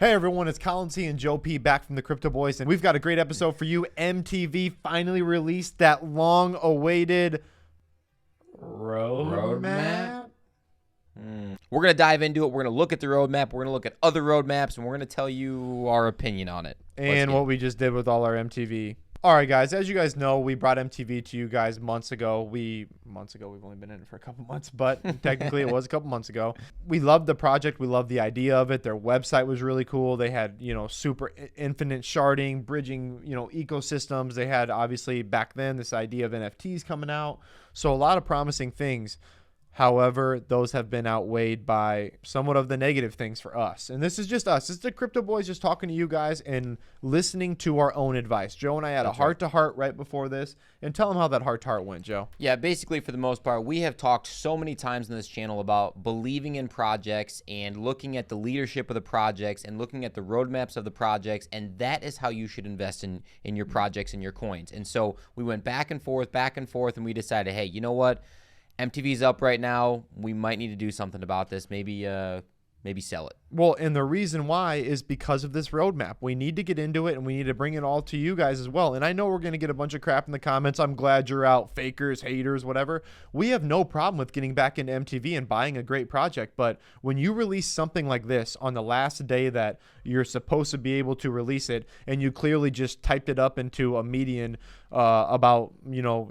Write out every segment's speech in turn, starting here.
Hey everyone, it's Colin C and Joe P back from the Crypto Boys, and we've got a great episode for you. MTV finally released that long-awaited roadmap. We're going to dive into it. We're going to look at the roadmap. We're going to look at other roadmaps, and we're going to tell you our opinion on it. And what we just did with all our MTV. All right, guys, as you guys know, we brought MTV to you guys months ago. We've only been in it for a couple months, but technically it was a couple months ago. We loved the project. We loved the idea of it. Their website was really cool. They had, super infinite sharding, bridging, ecosystems. They had, obviously, back then, this idea of NFTs coming out. So a lot of promising things. However, those have been outweighed by somewhat of the negative things for us. And this is just us. This is the Crypto Boys just talking to you guys and listening to our own advice. Joe and I had a heart-to-heart right before this. And tell them how that heart-to-heart went, Joe. Yeah, basically, for the most part, we have talked so many times on this channel about believing in projects and looking at the leadership of the projects and looking at the roadmaps of the projects. And that is how you should invest in your projects and your coins. And so we went back and forth, and we decided, hey, you know what? MTV's up right now. We might need to do something about this. Maybe sell it. Well, and the reason why is because of this roadmap. We need to get into it, and we need to bring it all to you guys as well. And I know we're going to get a bunch of crap in the comments. I'm glad you're out, fakers, haters, whatever. We have no problem with getting back into MTV and buying a great project. But when you release something like this on the last day that you're supposed to be able to release it, and you clearly just typed it up into a median about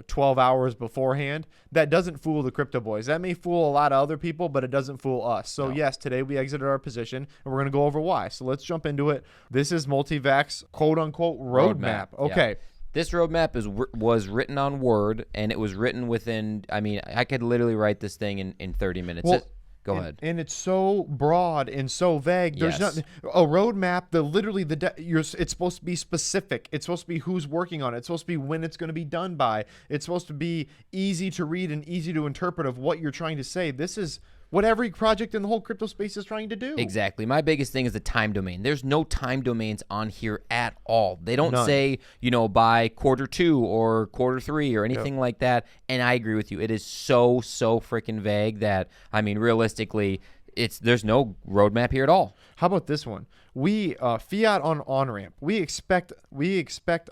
12 hours beforehand, that doesn't fool the Crypto Boys. That may fool a lot of other people, but it doesn't fool us. So yes, today we exited our position, and we're going to go over why. So let's jump into it. This is MultiVac's quote-unquote roadmap. Okay. Yeah. This roadmap was written on Word, and it was written within, I could literally write this thing in 30 minutes. Well, Go ahead. And it's so broad and so vague. There's nothing. A roadmap. It's supposed to be specific. It's supposed to be who's working on it. It's supposed to be when it's going to be done by. It's supposed to be easy to read and easy to interpret of what you're trying to say. This is what every project in the whole crypto space is trying to do. Exactly. My biggest thing is the time domain. There's no time domains on here at all. They don't say, by Q2 or Q3 or anything like that. And I agree with you. It is so freaking vague that, realistically, there's no roadmap here at all. How about this one? We fiat on ramp. We expect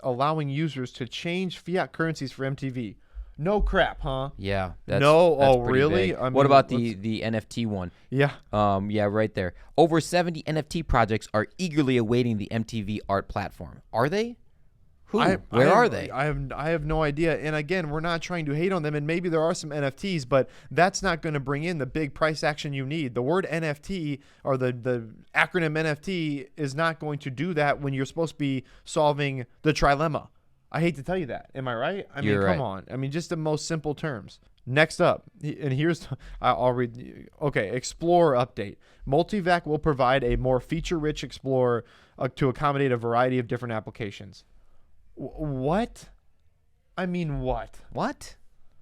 allowing users to change fiat currencies for MTV. No crap, huh? Yeah. That's really? What about the NFT one? Yeah. Yeah, right there. Over 70 NFT projects are eagerly awaiting the MTV art platform. Are they? Where are they? I have no idea. And again, we're not trying to hate on them, and maybe there are some NFTs, but that's not going to bring in the big price action you need. The word NFT or the acronym NFT is not going to do that when you're supposed to be solving the trilemma. I hate to tell you that. Am I right? You're come right. on. Just the most simple terms. Next up, and I'll read. Okay, Explorer update. MultiVac will provide a more feature-rich Explorer to accommodate a variety of different applications. What? What? What?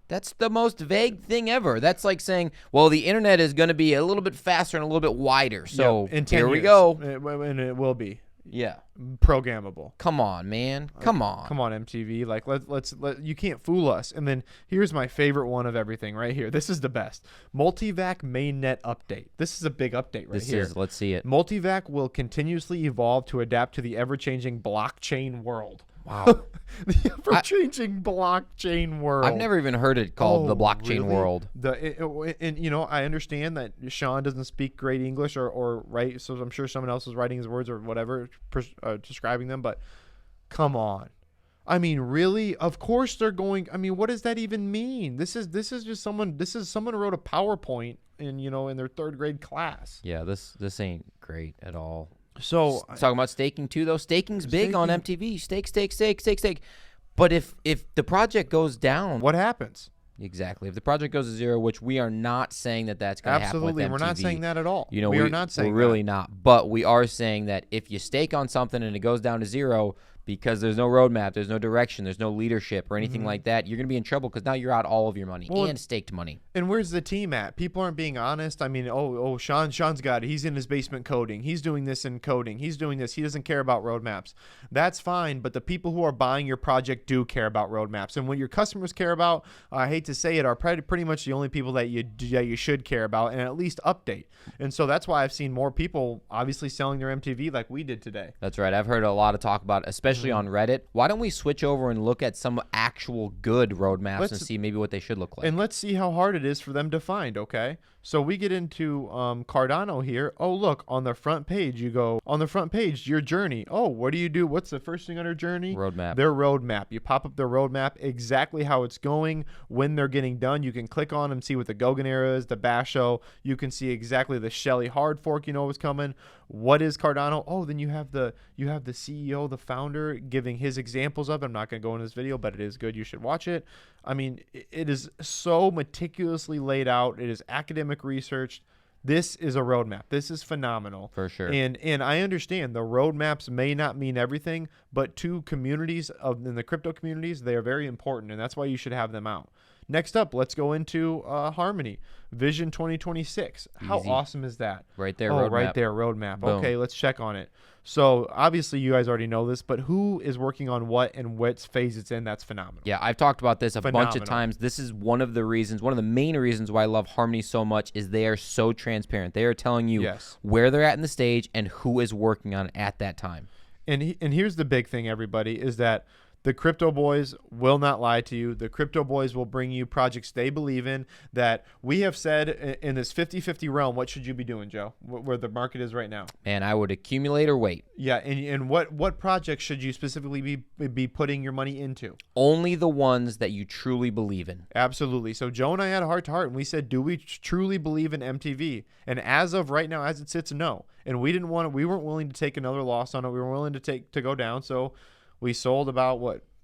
That's the most vague thing ever. That's like saying, well, the internet is going to be a little bit faster and a little bit wider. So here we go. And it will be. Yeah. Programmable. Come on, man. Come on. Come on, MTV. Like let's you can't fool us. And then here's my favorite one of everything right here. This is the best. MultiVac mainnet update. This is a big update here. Let's see it. MultiVac will continuously evolve to adapt to the ever-changing blockchain world. Wow. The ever-changing blockchain world. I've never even heard it called the blockchain really? world. I understand that Sean doesn't speak great English or write, so I'm sure someone else is writing his words or whatever, describing them, but come on. Really? Of course they're going. What does that even mean? This is just someone wrote a PowerPoint in their third grade class. Yeah, this ain't great at all. So talking about staking too, though. Staking's big on MTV. Stake. But if the project goes down, what happens? Exactly. If the project goes to zero, which we are not saying that's going to happen with MTV. Absolutely, we're not saying that at all. We are not saying. We're really not. But we are saying that if you stake on something and it goes down to zero, because there's no roadmap, there's no direction, there's no leadership or anything like that, you're going to be in trouble because now you're out all of your money and staked money. And where's the team at? People aren't being honest. I mean, Sean's got it. He's in his basement coding. He's doing this in coding. He's doing this. He doesn't care about roadmaps. That's fine, but the people who are buying your project do care about roadmaps. And what your customers care about, I hate to say it, are pretty much the only people that you should care about and at least update. And so that's why I've seen more people obviously selling their MTV like we did today. That's right. I've heard a lot of talk about, especially on Reddit. Why don't we switch over and look at some actual good roadmaps and see maybe what they should look like? And let's see how hard it is for them to find, okay? So we get into Cardano here. Oh, look, on the front page, you go, on the front page, your journey. Oh, what do you do? What's the first thing under journey? Roadmap. Their roadmap. You pop up their roadmap, exactly how it's going, when they're getting done. You can click on them, see what the Gogan era is, the Basho. You can see exactly the Shelly hard fork, you know what's coming. What is Cardano? Oh, then you have the CEO, the founder, giving his examples of it. I'm not going to go into this video, but it is good. You should watch it. I mean, it is so meticulously laid out. It is academic research. This is a roadmap. This is phenomenal. For sure. And I understand the roadmaps may not mean everything, but to communities in the crypto communities, they are very important, and that's why you should have them out. Next up, let's go into Harmony Vision 2026. How awesome is that? Right there, roadmap. roadmap. Right there, roadmap. Boom. Okay, let's check on it. So obviously you guys already know this, but who is working on what and what phase it's in? That's phenomenal. Yeah, I've talked about this a bunch of times. This is one of the main reasons why I love Harmony so much is they are so transparent. They are telling you where they're at in the stage and who is working on it at that time. And here's the big thing, everybody, is that the crypto boys will not lie to you. The crypto boys will bring you projects they believe in. That we have said in this 50-50 realm, what should you be doing, Joe? Where the market is right now? Man, I would accumulate or wait. Yeah, and what projects should you specifically be putting your money into? Only the ones that you truly believe in. Absolutely. So Joe and I had a heart to heart, and we said, do we truly believe in MTV? And as of right now, as it sits, no. And we weren't willing to take another loss on it. We were willing to go down. So we sold about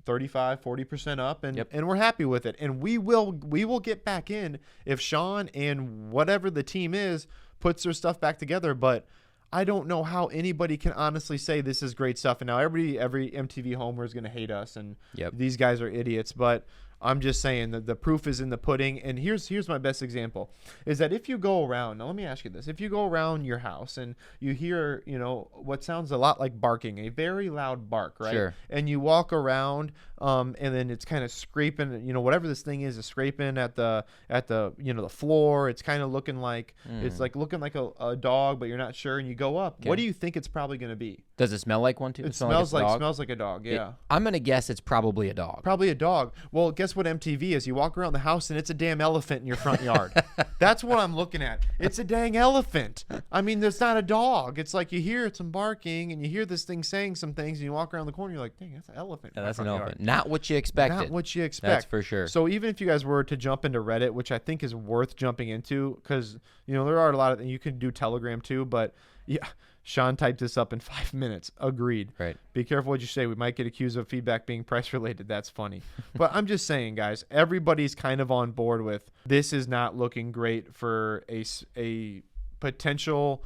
35-40% up, and we're happy with it. And we will get back in if Sean and whatever the team is puts their stuff back together. But I don't know how anybody can honestly say this is great stuff. And now every MTV homer is going to hate us, and these guys are idiots. But I'm just saying that the proof is in the pudding. And here's my best example is that if you go around, now let me ask you this. If you go around your house and you hear, what sounds a lot like barking, a very loud bark, right? Sure. And you walk around, and then it's kind of scraping, whatever this thing is scraping at the the floor. It's kind of looking like, it's like looking like a dog, but you're not sure. And you go up. Okay. What do you think it's probably going to be? Does it smell like one too? It smells like a dog. Yeah. I'm going to guess it's probably a dog. Probably a dog. Well, guess what MTV is? You walk around the house and it's a damn elephant in your front yard. That's what I'm looking at. It's a dang elephant. I mean, there's not a dog. It's like you hear some barking and you hear this thing saying some things and you walk around the corner, you're like, dang, that's an elephant. Yeah, that's an elephant. Not what you expected. Not what you expect. That's for sure. So even if you guys were to jump into Reddit, which I think is worth jumping into, because there are a lot of, you can do Telegram too, but yeah, Sean typed this up in 5 minutes. Agreed. Right. Be careful what you say. We might get accused of feedback being price related. That's funny. But I'm just saying, guys, everybody's kind of on board with this is not looking great for a potential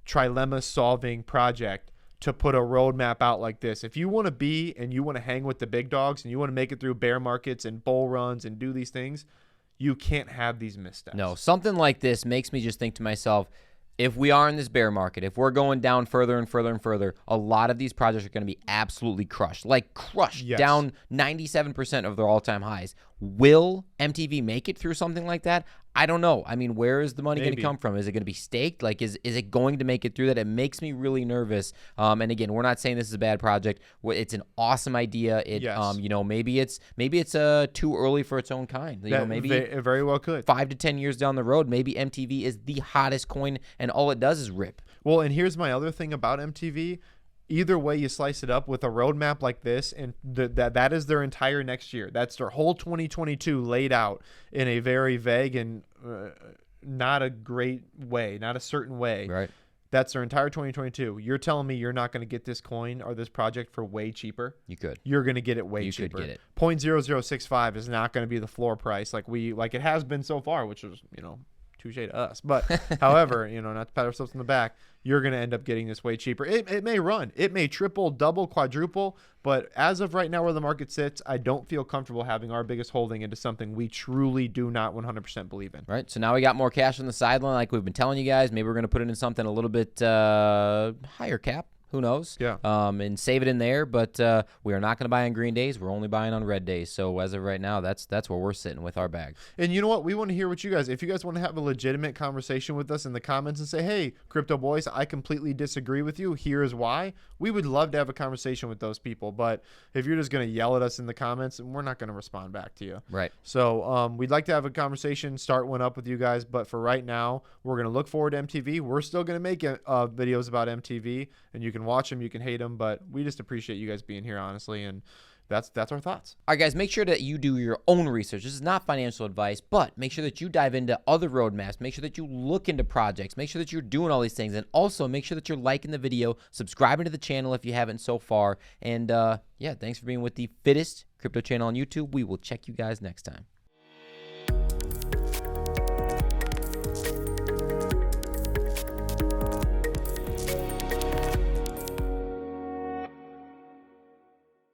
trilemma solving project to put a roadmap out like this. If you want to be and you want to hang with the big dogs and you want to make it through bear markets and bull runs and do these things, you can't have these missteps. No, something like this makes me just think to myself, if we are in this bear market, if we're going down further and further and further, a lot of these projects are going to be absolutely crushed. Like crushed, down 97% of their all-time highs. Will MTV make it through something like that? I don't know. I mean, where is the money going to come from? Is it going to be staked? Like, is it going to make it through that? It makes me really nervous. And again, we're not saying this is a bad project. It's an awesome idea. It, maybe it's too early for its own kind. Maybe it very well could. 5 to 10 years down the road, maybe MTV is the hottest coin, and all it does is rip. Well, and here's my other thing about MTV. Either way you slice it up with a roadmap like this, and that is their entire next year. That's their whole 2022 laid out in a very vague and not a great way, not a certain way. Right. That's their entire 2022. You're telling me you're not going to get this coin or this project for way cheaper? You could. You're going to get it way cheaper. You could get it. 0.0065 is not going to be the floor price like it has been so far, which is, touche to us. But however, not to pat ourselves on the back, you're going to end up getting this way cheaper. It may run. It may triple, double, quadruple. But as of right now where the market sits, I don't feel comfortable having our biggest holding into something we truly do not 100% believe in. Right. So now we got more cash on the sideline like we've been telling you guys. Maybe we're going to put it in something a little bit higher cap. Who knows? Yeah. And save it in there. But we are not going to buy on green days. We're only buying on red days. So as of right now, that's where we're sitting with our bag. And you know what? We want to hear what you guys, if you guys want to have a legitimate conversation with us in the comments and say, hey, Crypto Boys, I completely disagree with you. Here's why. We would love to have a conversation with those people. But if you're just going to yell at us in the comments, we're not going to respond back to you. Right. So we'd like to have a conversation, start one up with you guys. But for right now, we're going to look forward to MTV. We're still going to make videos about MTV, and you can watch them, you can hate them, but we just appreciate you guys being here, honestly, and that's our thoughts. All right, guys, make sure that you do your own research. This is not financial advice, but make sure that you dive into other roadmaps. Make sure that you look into projects. Make sure that you're doing all these things, and also make sure that you're liking the video, subscribing to the channel if you haven't so far, and yeah, thanks for being with the fittest crypto channel on YouTube. We will check you guys next time.